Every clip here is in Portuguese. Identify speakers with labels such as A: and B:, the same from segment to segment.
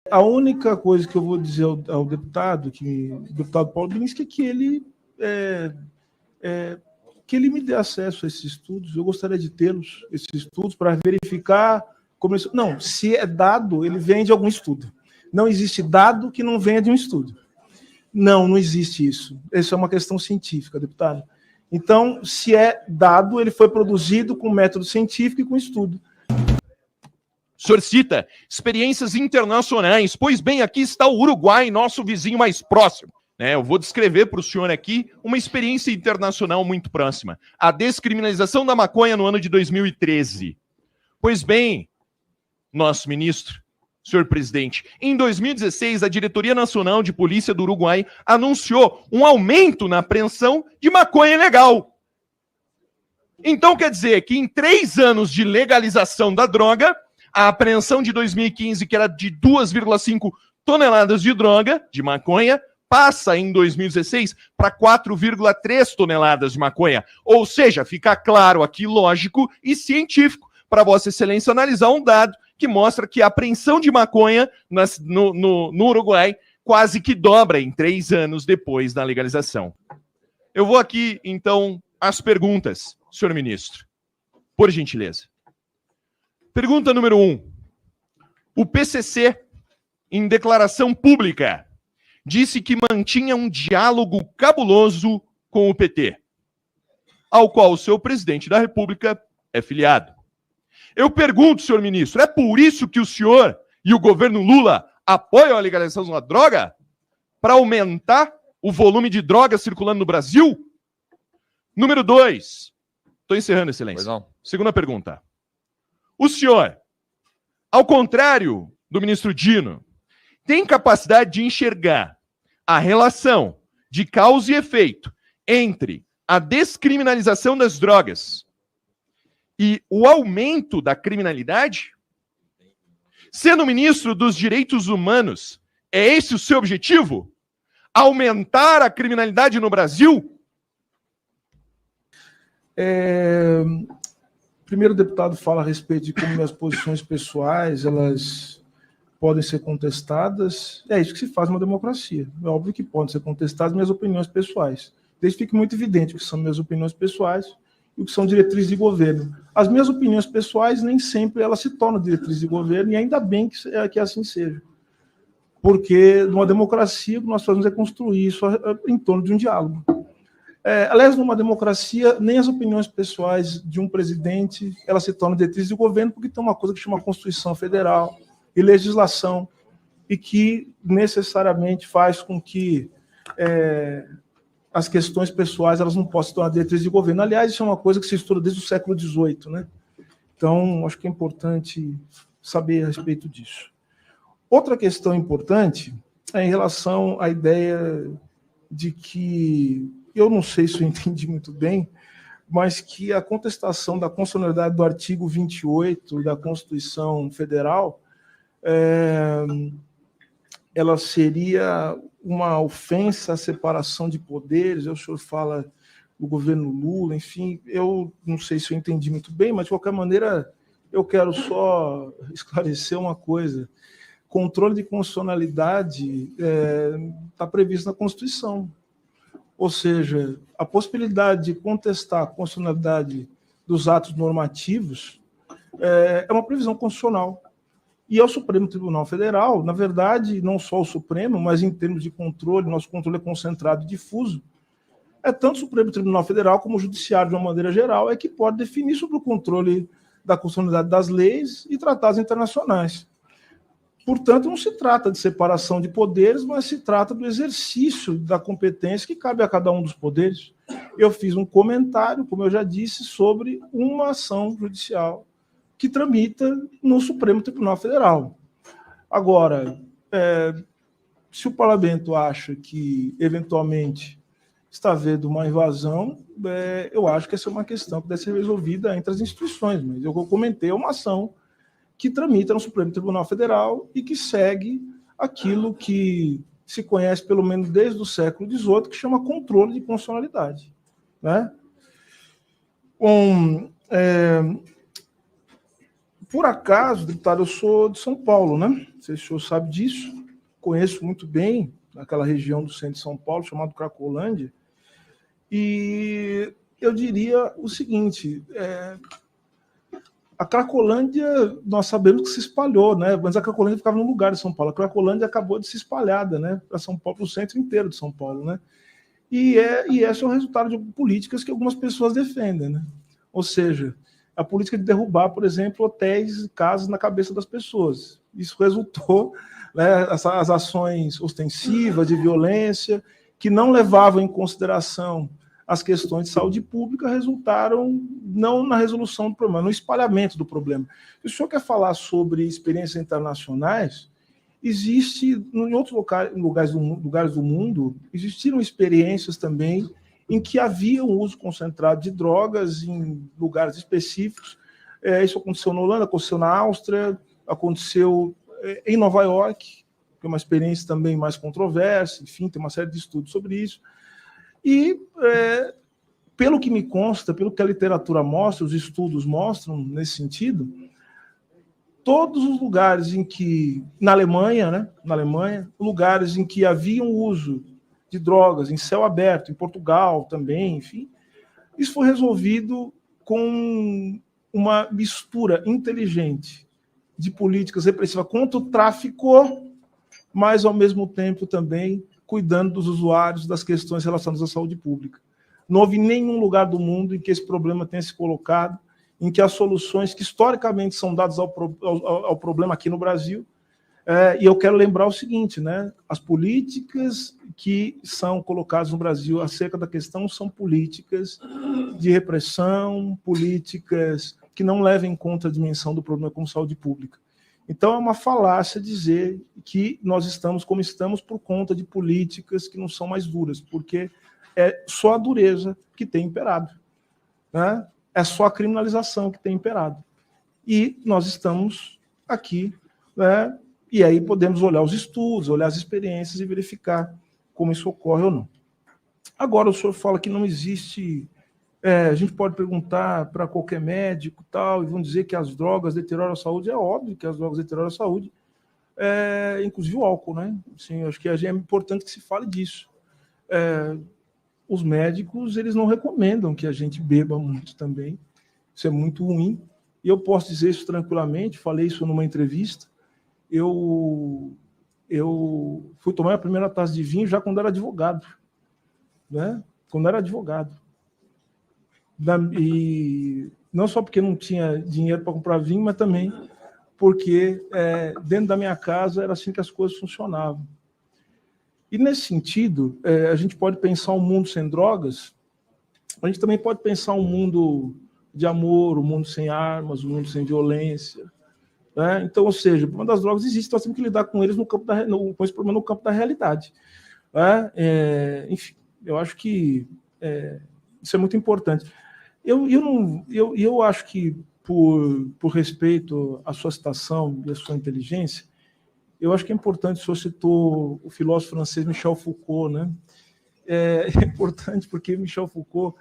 A: A única coisa que eu vou dizer ao deputado, o deputado Paulo Bilinski, é que ele me dê acesso a esses estudos. Eu gostaria de tê-los, esses estudos, para verificar como isso. Não, se é dado, ele vem de algum estudo. Não existe dado que não venha de um estudo. Não existe isso. Isso é uma questão científica, deputado. Então, se é dado, ele foi produzido com método científico e com estudo.
B: O senhor cita experiências internacionais. Pois bem, aqui está o Uruguai, nosso vizinho mais próximo. Eu vou descrever para o senhor aqui uma experiência internacional muito próxima. A descriminalização da maconha no ano de 2013. Pois bem, nosso ministro, senhor presidente, em 2016, a Diretoria Nacional de Polícia do Uruguai anunciou um aumento na apreensão de maconha ilegal. Então, quer dizer que em 3 anos de legalização da droga, a apreensão de 2015, que era de 2,5 toneladas de droga, de maconha, passa em 2016 para 4,3 toneladas de maconha. Ou seja, fica claro aqui, lógico e científico, para Vossa Excelência analisar um dado que mostra que a apreensão de maconha no Uruguai quase que dobra em 3 anos depois da legalização. Eu vou aqui, então, às perguntas, senhor ministro. Por gentileza. Pergunta número 1. O PCC, em declaração pública, disse que mantinha um diálogo cabuloso com o PT, ao qual o seu presidente da República é filiado. Eu pergunto, senhor ministro, é por isso que o senhor e o governo Lula apoiam a legalização da droga? Para aumentar o volume de drogas circulando no Brasil? Número 2. Estou encerrando, excelência. Segunda pergunta. O senhor, ao contrário do ministro Dino, tem capacidade de enxergar a relação de causa e efeito entre a descriminalização das drogas e o aumento da criminalidade? Sendo ministro dos Direitos Humanos, é esse o seu objetivo? Aumentar a criminalidade no Brasil?
A: Primeiro, o deputado fala a respeito de como minhas posições pessoais, elas podem ser contestadas. É isso que se faz numa democracia. É óbvio que podem ser contestadas minhas opiniões pessoais. Desde que fique muito evidente o que são minhas opiniões pessoais e o que são diretrizes de governo. As minhas opiniões pessoais, nem sempre elas se tornam diretrizes de governo, e ainda bem que assim seja. Porque, numa democracia, o que nós fazemos é construir isso em torno de um diálogo. Aliás, numa democracia, nem as opiniões pessoais de um presidente elas se tornam diretrizes de governo, porque tem uma coisa que chama Constituição Federal e legislação, e que necessariamente faz com que as questões pessoais elas não possam se tornar diretrizes de governo. Aliás, isso é uma coisa que se estuda desde o século XVIII, né? Então, acho que é importante saber a respeito disso. Outra questão importante é em relação à ideia de que, eu não sei se eu entendi muito bem, mas que a contestação da constitucionalidade do artigo 28 da Constituição Federal ela seria uma ofensa à separação de poderes. O senhor fala do governo Lula, enfim, eu não sei se eu entendi muito bem, mas, de qualquer maneira, eu quero só esclarecer uma coisa. Controle de constitucionalidade está previsto na Constituição. Ou seja, a possibilidade de contestar a constitucionalidade dos atos normativos é uma previsão constitucional. E ao Supremo Tribunal Federal, na verdade, não só o Supremo, mas em termos de controle, nosso controle é concentrado e difuso, tanto o Supremo Tribunal Federal como o Judiciário, de uma maneira geral, que pode definir sobre o controle da constitucionalidade das leis e tratados internacionais. Portanto, não se trata de separação de poderes, mas se trata do exercício da competência que cabe a cada um dos poderes. Eu fiz um comentário, como eu já disse, sobre uma ação judicial que tramita no Supremo Tribunal Federal. Agora, se o parlamento acha que, eventualmente, está havendo uma invasão, eu acho que essa é uma questão que deve ser resolvida entre as instituições. Mas eu comentei uma ação que tramita no Supremo Tribunal Federal e que segue aquilo que se conhece, pelo menos desde o século XVIII, que chama controle de constitucionalidade. Né? Por acaso, deputado, eu sou de São Paulo, né? Não sei se o senhor sabe disso. Conheço muito bem aquela região do centro de São Paulo, chamada Cracolândia. E eu diria o seguinte, a Cracolândia, nós sabemos que se espalhou, né? Mas a Cracolândia ficava num lugar de São Paulo. A Cracolândia acabou de se espalhada, né? Para São Paulo, para o centro inteiro de São Paulo, né? E esse é o resultado de políticas que algumas pessoas defendem, né? Ou seja, a política de derrubar, por exemplo, hotéis e casas na cabeça das pessoas. Isso resultou, né, as ações ostensivas de violência, que não levavam em consideração as questões de saúde pública, resultaram não na resolução do problema, no espalhamento do problema. Se o senhor quer falar sobre experiências internacionais, existe, em outros lugares do mundo, existiram experiências também em que havia um uso concentrado de drogas em lugares específicos. Isso aconteceu na Holanda, aconteceu na Áustria, aconteceu em Nova York, que é uma experiência também mais controversa, enfim, tem uma série de estudos sobre isso. E, pelo que me consta, pelo que a literatura mostra, os estudos mostram nesse sentido, todos os lugares em que, na Alemanha, né, lugares em que havia um uso de drogas em céu aberto, em Portugal também, enfim, isso foi resolvido com uma mistura inteligente de políticas repressivas contra o tráfico, mas, ao mesmo tempo, também cuidando dos usuários, das questões relacionadas à saúde pública. Não houve nenhum lugar do mundo em que esse problema tenha se colocado, em que as soluções que historicamente são dadas ao problema aqui no Brasil, e eu quero lembrar o seguinte, né? As políticas que são colocadas no Brasil acerca da questão são políticas de repressão, políticas que não levam em conta a dimensão do problema como saúde pública. Então, é uma falácia dizer que nós estamos como estamos por conta de políticas que não são mais duras, porque é só a dureza que tem imperado, né? É só a criminalização que tem imperado. E nós estamos aqui, né? E aí podemos olhar os estudos, olhar as experiências e verificar como isso ocorre ou não. Agora, o senhor fala que não existe... a gente pode perguntar para qualquer médico tal, e vão dizer que as drogas deterioram a saúde. É óbvio que as drogas deterioram a saúde, inclusive o álcool, né? Assim, acho que é importante que se fale disso. Os médicos, eles não recomendam que a gente beba muito também. Isso é muito ruim. E eu posso dizer isso tranquilamente, falei isso numa entrevista. Eu fui tomar a primeira taça de vinho já quando era advogado, né? Quando era advogado. E não só porque não tinha dinheiro para comprar vinho, mas também porque dentro da minha casa era assim que as coisas funcionavam. E nesse sentido, a gente pode pensar um mundo sem drogas, a gente também pode pensar um mundo de amor, um mundo sem armas, um mundo sem violência. Né? Então, ou seja, o problema das drogas existe, nós temos que lidar com eles com esse problema no campo da realidade. Né? Enfim, eu acho que isso é muito importante. Eu acho que, por respeito à sua citação e à sua inteligência, eu acho que é importante, o senhor citou o filósofo francês Michel Foucault, né? É importante porque Michel Foucault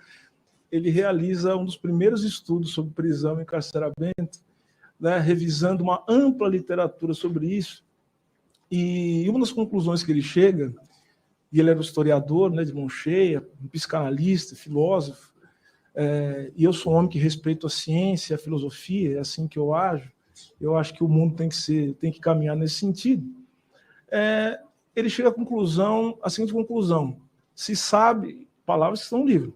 A: ele realiza um dos primeiros estudos sobre prisão e encarceramento, né, revisando uma ampla literatura sobre isso, e uma das conclusões que ele chega, e ele era um historiador, né, de mão cheia, um psicanalista, filósofo, e eu sou um homem que respeito a ciência, a filosofia, é assim que eu ajo. Eu acho que o mundo tem que caminhar nesse sentido. Ele chega à conclusão, a seguinte conclusão: se sabe, palavras que estão no livro,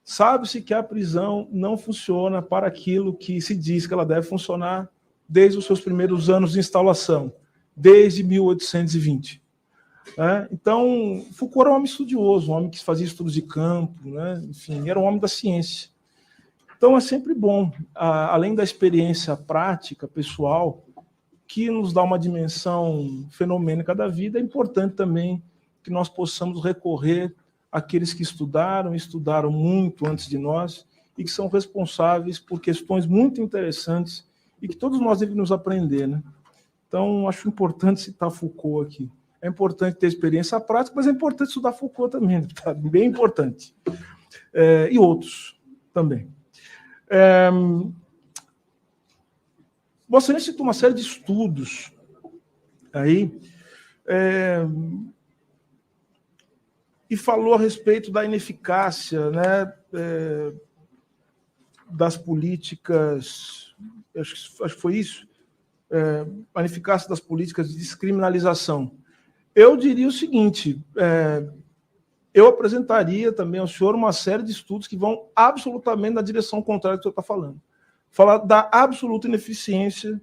A: sabe-se que a prisão não funciona para aquilo que se diz que ela deve funcionar desde os seus primeiros anos de instalação, desde 1820. Então, Foucault era um homem estudioso, um homem que fazia estudos de campo, né? Enfim, era um homem da ciência. Então, é sempre bom, além da experiência prática, pessoal, que nos dá uma dimensão fenomênica da vida, é importante também que nós possamos recorrer àqueles que estudaram muito antes de nós e que são responsáveis por questões muito interessantes e que todos nós devemos aprender, né? Então, acho importante citar Foucault aqui. É importante ter experiência prática, mas é importante estudar Foucault também, tá? Bem importante. E outros também. Vossa Excelência citou uma série de estudos aí, e falou a respeito da ineficácia, né, das políticas, acho que foi isso, a ineficácia das políticas de descriminalização. Eu diria o seguinte, eu apresentaria também ao senhor uma série de estudos que vão absolutamente na direção contrária do que o senhor está falando. Falar da absoluta ineficiência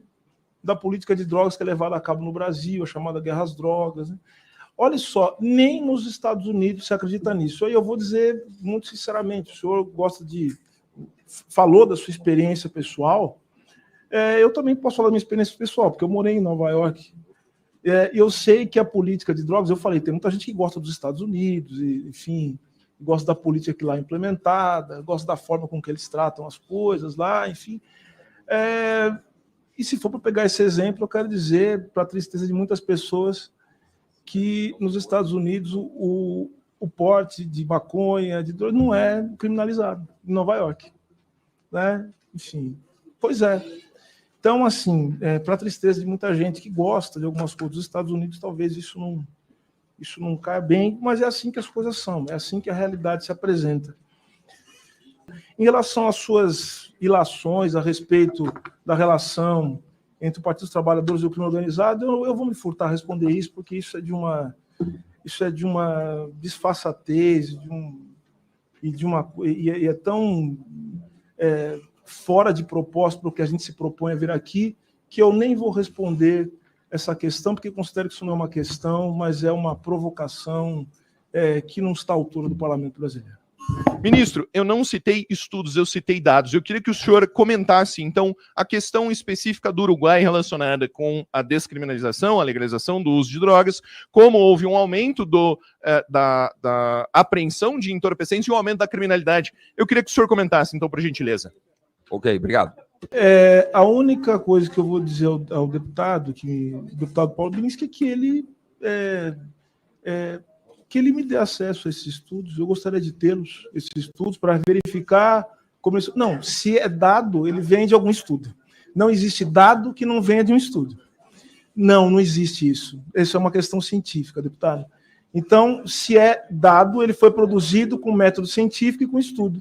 A: da política de drogas que é levada a cabo no Brasil, a chamada guerra às drogas. Né? Olha só, nem nos Estados Unidos se acredita nisso. Aí eu vou dizer muito sinceramente, o senhor falou da sua experiência pessoal, eu também posso falar da minha experiência pessoal, porque eu morei em Nova York, e eu sei que a política de drogas, eu falei, tem muita gente que gosta dos Estados Unidos, e, enfim, gosta da política que lá é implementada, gosta da forma com que eles tratam as coisas lá, enfim. E se for para pegar esse exemplo, eu quero dizer, para a tristeza de muitas pessoas, que nos Estados Unidos o porte de maconha, de droga, não é criminalizado, em Nova York. Né? Enfim, pois é. Então, assim, para a tristeza de muita gente que gosta de algumas coisas dos Estados Unidos, talvez isso não caia bem, mas é assim que as coisas são, é assim que a realidade se apresenta. Em relação às suas ilações a respeito da relação entre o Partido dos Trabalhadores e o crime organizado, eu vou me furtar a responder isso, porque isso é de uma disfarçatez, e é tão fora de propósito para o que a gente se propõe a vir aqui, que eu nem vou responder essa questão, porque considero que isso não é uma questão, mas é uma provocação que não está à altura do Parlamento brasileiro.
B: Ministro, eu não citei estudos, eu citei dados. Eu queria que o senhor comentasse, então, a questão específica do Uruguai relacionada com a descriminalização, a legalização do uso de drogas, como houve um aumento da apreensão de entorpecentes e um aumento da criminalidade. Eu queria que o senhor comentasse, então, por gentileza.
C: Ok, obrigado.
A: A única coisa que eu vou dizer ao deputado, o deputado Paulo Bilinski, é que ele me dê acesso a esses estudos. Eu gostaria de tê-los, esses estudos, para verificar como isso... Não, se é dado, ele vem de algum estudo. Não existe dado que não venha de um estudo. Não existe isso. Isso é uma questão científica, deputado. Então, se é dado, ele foi produzido com método científico e com estudo.